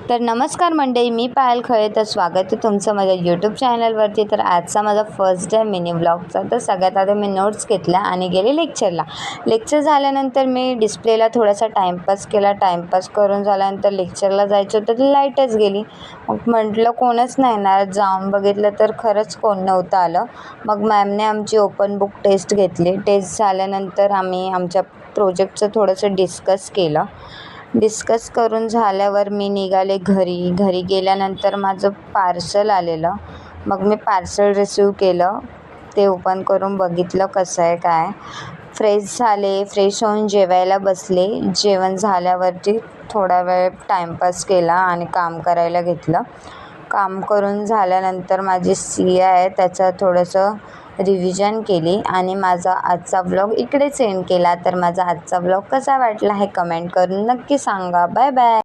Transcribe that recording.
तर नमस्कार मंडळी, मी पायल खळे. तर स्वागत आहे तुमचं माझ्या यूट्यूब चॅनलवरती. तर आजचा माझा फर्स्ट डे मिनी ब्लॉगचा. तर सगळ्यात आधी मी नोट्स घेतल्या आणि गेले लेक्चरला. लेक्चर झाल्यानंतर मी डिस्प्लेला थोडासा टाईमपास केला. टाईमपास करून झाल्यानंतर लेक्चरला जायचं होतं, तर लाईटच गेली. मग म्हटलं कोणच नाही येणार. जाऊन बघितलं तर खरंच कोण नव्हतं आलं. मग मॅमने आमची ओपन बुक टेस्ट घेतली. टेस्ट झाल्यानंतर आम्ही आमच्या प्रोजेक्टचं थोडंसं डिस्कस करून झाल्यावर मी निघाले घरी. घरी गेल्यानंतर माझं पार्सल आलेलं. मग मी पार्सल रिसीव केलं. ते ओपन करून बघितलं कसं आहे काय. फ्रेश झाले. फ्रेश होऊन जेवायला बसले. जेवण झाल्यावरती थोडा वेळ टाईमपास केला आणि काम करायला घेतलं. काम करून झाल्यानंतर माझी सी आहे त्याचं थोडंसं रिव्हिजन केली आणि माझा आजचा व्लॉग इकडेच एंड केला. तर माझा आजचा व्लॉग कसा वाटला हे कमेंट करून नक्की सांगा. Bye bye.